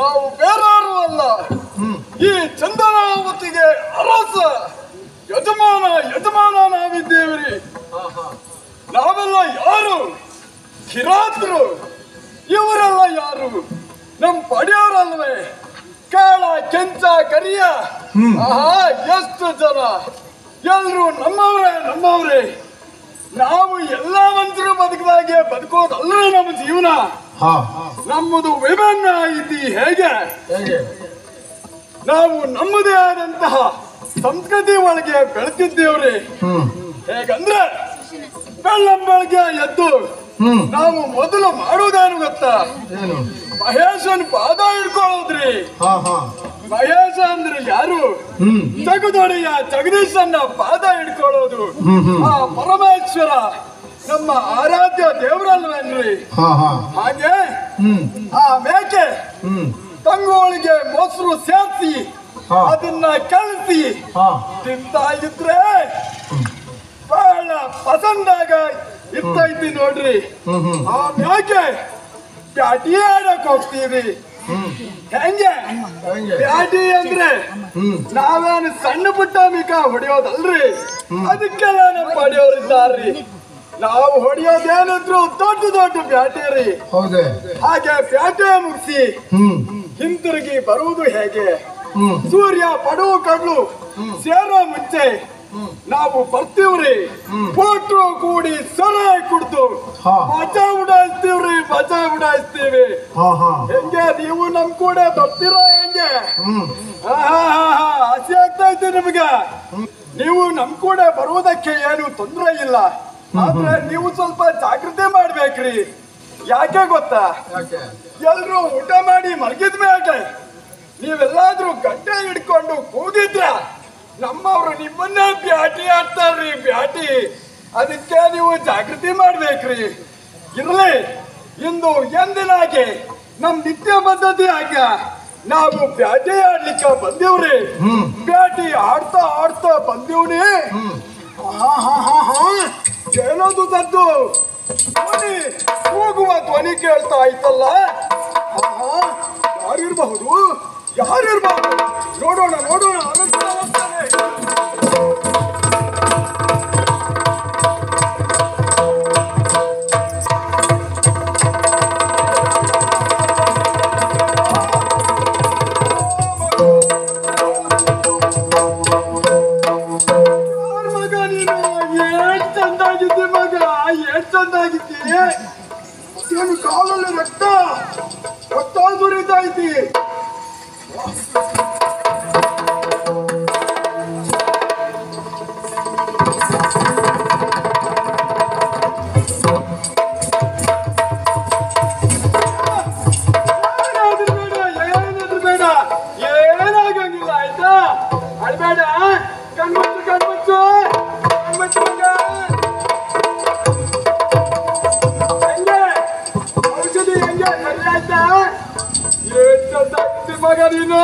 ನಾವು ಬೇರಾರು ಅಲ್ಲ, ಈ ಚಂದನಾವತಿಗೆ ಅರಸ ಯಜಮಾನ ನಾವಿದ್ದೇವ್ರಿ. ನಾವೆಲ್ಲ ಯಾರು? ಕಿರಾತರು. ಇವರೆಲ್ಲ ಯಾರು? ನಮ್ ಪಡೆಯವರಲ್ವೇ? ಕಾಳ ಕೆಂಚ ಕರಿಯ ಎಷ್ಟು ಜನ, ಎಲ್ರು ನಮ್ಮವ್ರೆ. ನಾವು ಎಲ್ಲ ಮನುಷ್ಯರು ಬದುಕಿದಾಗೆ ಬದುಕೋದಲ್ಲೇ ನಮ್ಮ ಜೀವನ. ನಮ್ಮದು ವಿಭಿನ್ನ ಐತಿ. ಹೇಗೆ? ನಾವು ನಮ್ಮದೇ ಆದಂತಹ ಸಂಸ್ಕೃತಿ ಒಳಗೆ ಬೆಳೆತಿದ್ದೇವ್ರಿ. ಹೇಗಂದ್ರೆ ಬೆಳ್ಳಂಬೆಳಗ್ಗೆ ಎದ್ದು ನಾವು ಮೊದಲು ಮಾಡುವುದೇನು ಗೊತ್ತಾ? ಮಹೇಶನ್ ಪಾದ ಹಿಡ್ಕೊಳ್ಳೋದ್ರಿ. ಮಹೇಶ ಅಂದ್ರೆ ಯಾರು? ಜಗದೊಡೆಯ ಜಗದೀಶನ್ನ ಪಾದ ಹಿಡ್ಕೊಳ್ಳೋದು. ಆ ಪರಮೇಶ್ವರ ನಮ್ಮ ಆರಾಧ್ಯ ದೇವರಲ್ವೇನ್ರಿ? ಹಾಗೆ ಆ ಮೇಕೆ ತಂಗೋಳಿಗೆ ಮೊಸರು ಸೇರಿಸಿ ಅದನ್ನ ಕಲಸಿ ತಿಂತಾ ಇದ್ರೆ ಬಹಳ ಪಸಂದಾಗ ಇರ್ತೈತಿ ನೋಡ್ರಿ. ಆ ಮೇಕೆ ಪ್ಯಾಟಿ ಆಡಕ್ ಹೋಗ್ತೀವಿ. ಹೆಂಗೆ ಪ್ಯಾಟಿ ಅಂದ್ರೆ ನಾವೇನು ಸಣ್ಣ ಪುಟ್ಟ ಮಿಕ ಹೊಡೆಯೋದಲ್ರಿ, ಅದಕ್ಕೆಲ್ಲ ನಮ್ಮ ಪಡೆಯೋರಿದ್ದಾರ್ರಿ. ನಾವು ಹೊಡೆಯೋದೇನಿದ್ರು ದೊಡ್ಡ ದೊಡ್ಡ ಪ್ಯಾಟೆ ರೀ. ಹಾಗೆ ಪ್ಯಾಟೆ ಮುಗಿಸಿ ಹಿಂತಿರುಗಿ ಬರುವುದು ಹೇಗೆ? ಸೂರ್ಯ ಪಡುವ ಕಡ್ಲು ಸೇರೋ ಮುಂಚೆ ನಾವು ಬರ್ತೀವ್ರಿ. ಫೋಟೋ ಕೂಡಿ ಸೊಲೆ ಕುಡ್ದು ಮಜಾ ಉಡಾಯಿಸ್ತೀವಿ. ಹೆಂಗೆ ನೀವು ನಮ್ ಕೂಡ ಬರ್ತೀರಾ? ಹೆಂಗೆ ಆಸೆ ಆಗ್ತಾ ಇತ್ತು ನಿಮ್ಗೆ? ನೀವು ನಮ್ ಕೂಡ ಬರುವುದಕ್ಕೆ ಏನು ತೊಂದರೆ ಇಲ್ಲ, ಆದ್ರೆ ನೀವು ಸ್ವಲ್ಪ ಜಾಗೃತಿ ಮಾಡ್ಬೇಕ್ರಿ. ಯಾಕೆ ಗೊತ್ತಾ? ಎಲ್ರು ಊಟ ಮಾಡಿ ಮಲಗಿದ ಮೇಲೆ ನೀವೆಲ್ಲಾದ್ರೂ ಗಡ್ಡೆ ಹಿಡ್ಕೊಂಡು ಕೂಗಿದ್ರ ನಮ್ಮವ್ರು ನಿಮ್ಮನ್ನೇ ಬ್ಯಾಟಿ ಆಡ್ತಾರ್ರಿ. ಬ್ಯಾಟಿ ಅದಕ್ಕೆ ನೀವು ಜಾಗೃತಿ ಮಾಡ್ಬೇಕ್ರಿ. ಇರ್ಲಿ, ಇಂದು ಎಂದಿನಾಗೆ ನಮ್ ನಿತ್ಯ ಪದ್ಧತಿ ಆಗ ನಾವು ಬ್ಯಾಟಿ ಆಡ್ಲಿಕ್ಕೆ ಬಂದಿವ್ರಿ. ಬ್ಯಾಟಿ ಆಡ್ತಾ ಆಡ್ತಾ ಬಂದಿವ್ನಿ. ಏನದು ಸದ್ದು ಧ್ವನಿ? ಹೋಗುವ ಧ್ವನಿ ಕೇಳ್ತಾ ಆಯ್ತಲ್ಲ. ಯಾರಿರ್ಬಹುದು? ನೋಡೋಣ. ಏನು ಕಾಲಲ್ಲಿ ರಕ್ತ ಸುರಿತೈತಿ. ಏನಾಗಂಗಿಲ್ಲ ಆಯ್ತಾ? ಅಳ್ಬೇಡ, ಕಣ್ಮುಚ್ಚು. ಮಗ ನೀನು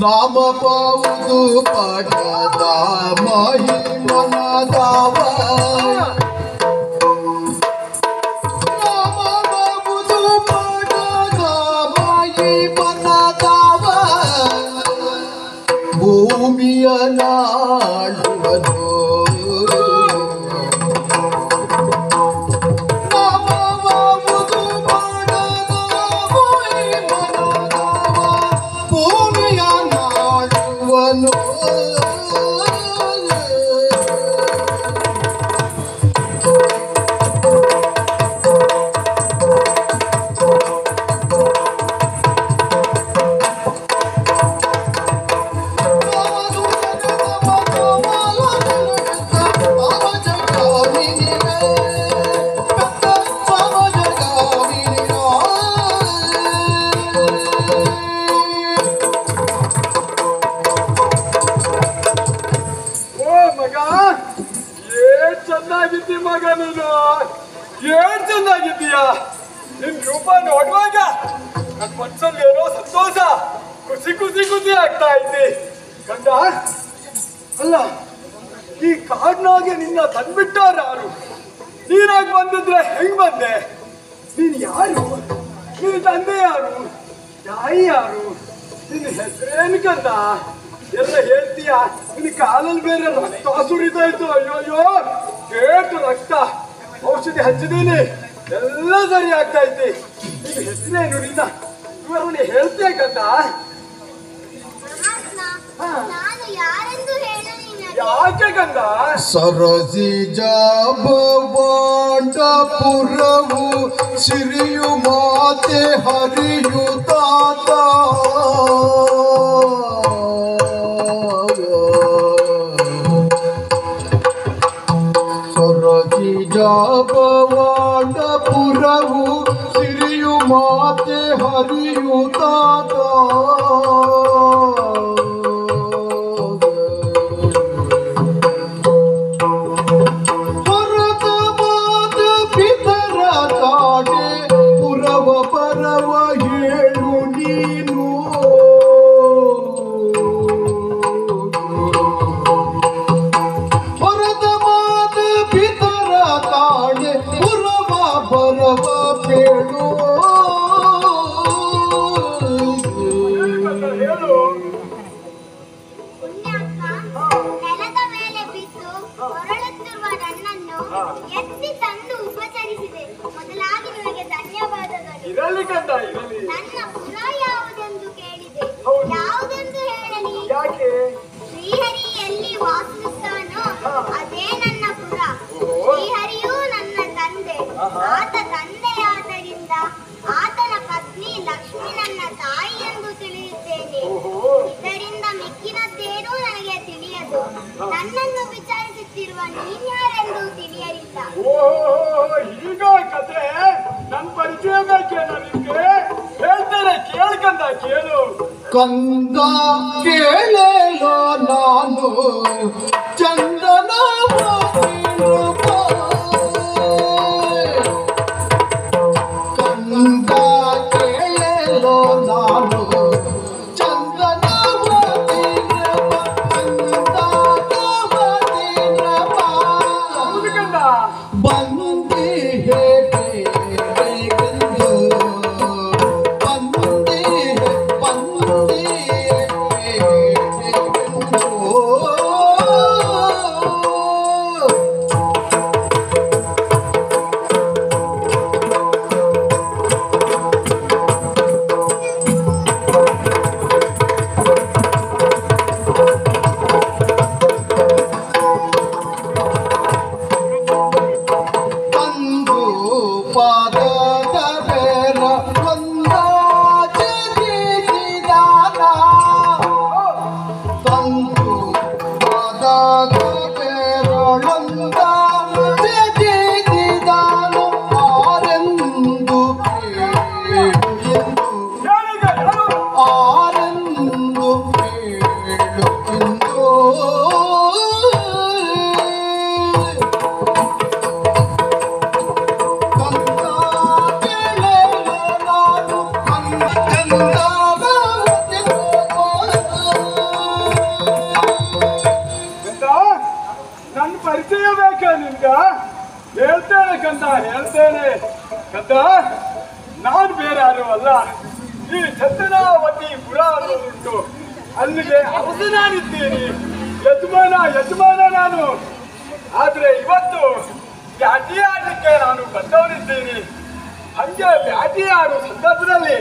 ನಾಮ ಪಾವುದು ಪಗದ ಮಾಹಿ ಮನದಾವ ರಾಮಬಾಬುದು ಮಾಡದ ಮಾಹಿ ಮನದಾವ ಭೂಮಿಯ ನಾಡುವನು ನಿನ್ ರೂಪ ನೋಡುವಾಗ ನನ್ ಮನ್ಸಲ್ಲಿ ಏನೋ ಸಂತೋಷ ಖುಷಿ ಖುಷಿ ಖುಷಿ ಆಗ್ತಾ ಐತಿ ಗಂಡ. ಅಲ್ಲ ಈ ಕಾಡ್ನಾಗೆ ನಿನ್ನ ತಂದ್ಬಿಟ್ಟಾರ ಯಾರು? ನೀನಾಗಿ ಬಂದಿದ್ರೆ ಹೆಂಗ್ ಬಂದೆ? ನೀನ್ ಯಾರು? ನಿನ್ ತಂದೆ ಯಾರು? ತಾಯಿ ಯಾರು? ನಿನ್ನ ಹೆಸರೇನು ಗಂಡ? ಎಲ್ಲ ಹೇಳ್ತೀಯ? ನಿನ್ನ ಕಾಲಲ್ಲಿ ಬೇರೆ ರಕ್ತ ಸುರಿತಾ ಇತ್ತು. ಅಯ್ಯೋ ಕೇಟು ರಕ್ತ ಔಷಧಿ ಹಚ್ಚಿದೀನಿ, ಎಲ್ಲ ಸರಿ ಆಗ್ತಾ ಐತಿ. ನಿನ್ನ ಹೆಸರೇನು? ನಿನ್ನ ಇವರನ್ನು ಹೇಳ್ತೀಯ ಗಂಡ? ಯಾಕೆ ಗಂಡ? ಸರಸಿ ಜಾಬವಾಂಡಪುರವು ಸಿರಿಯು ಮಾತೆ ಹರಿಯುತ್ತಾತ ಸರಸಿ ಜಾಬವಾಂಡಪುರವು ಸಿರಿಯು ಮಾತೆ ಹರಿಯುತ್ತಾತ ಪರವ ಹೇಳು ನೀನು ಹೊರದ ಮಾತ ಪಿತರ ಕಾಣೆ ಪುರವ ಬರವ ಬೇಳು ನೆಲದ ಮೇಲೆ ಬಿದ್ದು ಹೊರಳುತ್ತಿರುವ ನನ್ನನ್ನು ಎತ್ತಿ ತಂದು ಉಪಚರಿಸಿದೆ. ಮೊದಲಾಗಿ ನಿನಗೆ ಧನ್ಯವಾದಗಳು. ನನ್ನ ಪುರ ಯಾವುದೆಂದು ಕೇಳಿದೆ. ಯಾವುದೆಂದು ಹೇಳಲಿ? ಶ್ರೀಹರಿ ಎಲ್ಲಿ ವಾಸಿಸುತ್ತಾನೋ ಅದೇ ನನ್ನ ಪುರ. ಶ್ರೀಹರಿಯೂ ನನ್ನ ತಂದೆ. ಆತ ತಂದೆಯಾದ್ದರಿಂದ ಆತನ ಪತ್ನಿ ಲಕ್ಷ್ಮಿ ನನ್ನ ತಾಯಿ ಎಂದು ತಿಳಿಯುತ್ತೇನೆ. ಇದರಿಂದ ಮಿಕ್ಕಿನದ್ದೇನೂ ನನಗೆ ತಿಳಿಯದು. ನನ್ನನ್ನು ವಿಚಾರಿಸುತ್ತಿರುವ ನೀನ್ಯಾರೆಂದು ತಿಳಿಯಲಿಲ್ಲ. ಈಗ ಕತೆ ನನ್ ಪರಿಚಯ ಬೇಕೇನ ನಿಮ್ಗೆ? ಹೇಳ್ತಾರೆ ಕೇಳ್ಕಂದ ಕೇಳು. ಕಂದ ಕೇಳೇಲೋ ನಾನು ಚಂದನ ಕಂದ ಕೇಳೇಲೋ ನಾನು ಚಂದನ ಬಂದಿ ಹೇಗೆ ನನ್ನ ಪರಿಚಯ ಬೇಕಾ ನಿನ್ಗ? ಹೇಳ್ತೇನೆ ಕಂದ, ಹೇಳ್ತೇನೆ ಕಂದ. ನಾನು ಬೇರೆ ಯಾರು ಅಲ್ಲ, ಈ ಚಂದನಾವತಿ ಪುರ ಅನ್ನೋದುಂಟು, ಅಲ್ಲಿಗೆ ಅರಸನಾಗಿದ್ದೀನಿ. ಯಜಮಾನ ನಾನು. ಆದ್ರೆ ಇವತ್ತು ಬ್ಯಾಟಿ ಆಡಲಿಕ್ಕೆ ನಾನು ಬಂದವನಿದ್ದೀನಿ. ಹಂಗೆ ಬ್ಯಾಟಿ ಆಡೋ ಸಂದರ್ಭದಲ್ಲಿ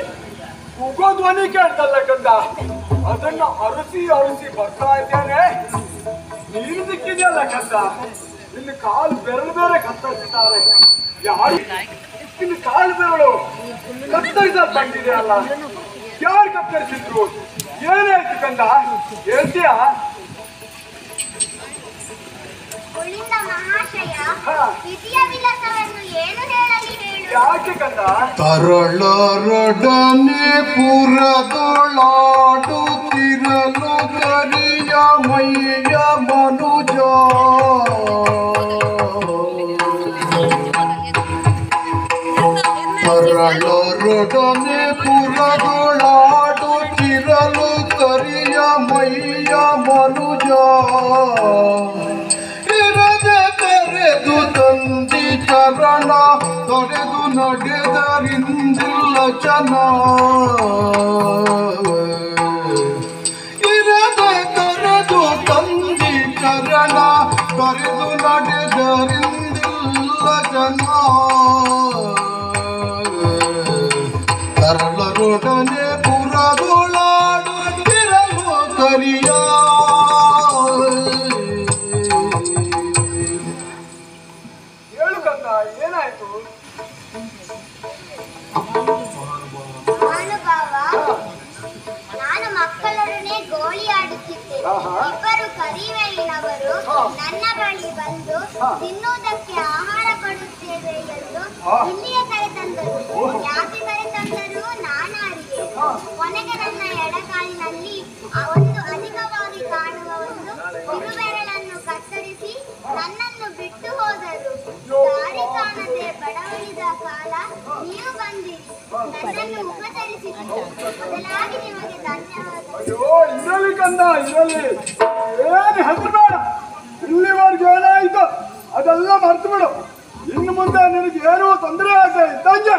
ಉಗೋ ಧ್ವನಿ ಕೇಳ್ತಲ್ಲ ಕಂದ, ಅದನ್ನ ಅರಸಿ ಬರ್ತಾ ಇದ್ದೇನೆ. ನೀರು ಸಿಕ್ಕಿದೆಯಲ್ಲ ಕಂದ, ಇಲ್ಲಿ ಕಾಲು ಬೆರಳು ಬೇರೆ ಕತ್ತರಿಸಿದ್ದಾರೆ. ಯಾರು ಇಲ್ಲಿ ಕಾಲು ಬೆರಳು ಕತ್ತರಿಸಲ್ಪಟ್ಟಿದೆ ಅಲ್ಲ, ಯಾರು ಕತ್ತರಿಸಿದ್ರು? ಏನಾಯ್ತು ಕಂದ, ಹೇಳ್ತೀಯಾ? ಕುಲಿಂದ ಮಹಾಶಯ, ದ್ವಿತೀಯ ವಿಲಾಸವನ್ನು ಏನು ಹೇಳಲಿ ಹೇಳು. ಯಾಕೆ ಕಂದ? ತರಳರೊಡನೆ ಪುರದೊಳಾಡುತ್ತಿರಲು ಕರಿಯ ಮೈಯ ಮನುಜ. ತರಳರೊಡನೆ ಪುರದೊಳಾಡುತ್ತಿರಲು ಕರಿಯ ಮೈಯ ಮನುಜ. ಕರೆದು ತಂದಿ ಚರಣ ತೊರೆದು ನಡೆದರಿಂದಿಲ್ಲ ಜನ. ಇರದೆ ಕರೆದು ತಂದಿ ಚರಣ ತೊರೆದು ನಡೆದರಿಂದಿಲ್ಲ ಜನ. ತರಳರೊಡನೆ ಪುರದೊಳಾಡುತ್ತಿರಲು ಕರಿಯ. ಏನಾಯ್ತು? ನಾನು ಮಕ್ಕಳೊಡನೆ ಗೋಳಿ ಆಡುತ್ತಿದ್ದೆ. ಇಬ್ಬರು ಕರಿಮೇಲಿನವರು ನನ್ನ ಬಳಿ ಬಂದು ತಿನ್ನುವುದಕ್ಕೆ ಆಹಾರ ಕೊಡುತ್ತೇವೆ ಎಂದು ಇಲ್ಲಿಯೇ ಕರೆತಂದರು. ಯಾಕೆ ಕರೆತಂದರು ನಾನು ಅರಿಯೆ. ಕೊನೆಗೆ ನನ್ನ ಎಡಕಾಲಿನಲ್ಲಿ ಒಂದು ಅಧಿಕವಾಗಿ ಕಾಣುವ ಒಂದು ಕಿರುಬೆರಳನ್ನು ಕತ್ತರಿಸಿ ನನ್ನನ್ನು ಬಿಟ್ಟು ಹೋದರು. ದಾರಿ ಕಾಣದೆ ಬಡವಳಿದ ಕಾಲ ನೀವು ಬಂದಿರಿ, ನನ್ನನ್ನು ಉಪಚರಿಸಿತು. ಮೊದಲಾಗಿ ನಿಮಗೆ ಧನ್ಯವಾದ. ಅಯ್ಯೋ, ಇರಲಿ ಕಂದ, ಇರಲಿ. ಏನು ಹೆಸರುಬೇಡ. ಇಲ್ಲಿವರೆಗೂ ಏನಾಯ್ತು ಅದೆಲ್ಲ ಮರ್ತು ಬಿಡು. ಇನ್ನು ಮುಂದೆ ನಿನಗೆ ಏನೂ ತೊಂದರೆ ಆಗದೆ ಇದ್ದಂಗೆ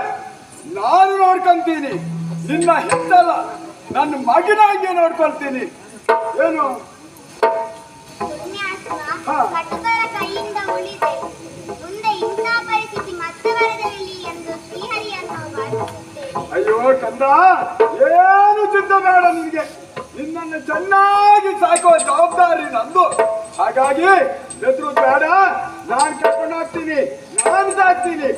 ನಾನು ನೋಡ್ಕೊಂತೀನಿ. ನಿನ್ನ ಹೆತ್ತಲ್ಲ, ನನ್ನ ಮಗನಾಗಿ ನೋಡ್ಕೊಳ್ತೀನಿ. ಏನು ಕಟುಕರ ಕೈಯಿಂದ ಉಳಿದೆ. ಮುಂದೆ ಇಂಥ ಪರಿಸ್ಥಿತಿ ಮತ್ತೆ ಬರದಿರಲಿ ಎಂದು ಶ್ರೀಹರಿಯನ್ನು ಪ್ರಾರ್ಥಿಸುತ್ತೇನೆ. ಅಯ್ಯೋ ಕಂದ, ಏನು ಚಿಂತ ಬೇಡ ನಿನಗೆ. ನಿನ್ನನ್ನು ಚೆನ್ನಾಗಿ ಸಾಕುವ ಜವಾಬ್ದಾರಿ ನಂದು. ಹಾಗಾಗಿ ಎದುರು ಬೇಡ, ನಾನು ಕರ್ಕೊಂಡು ಹೋಗ್ತೀನಿ, ನಾನು ಸಾಕ್ತೀನಿ.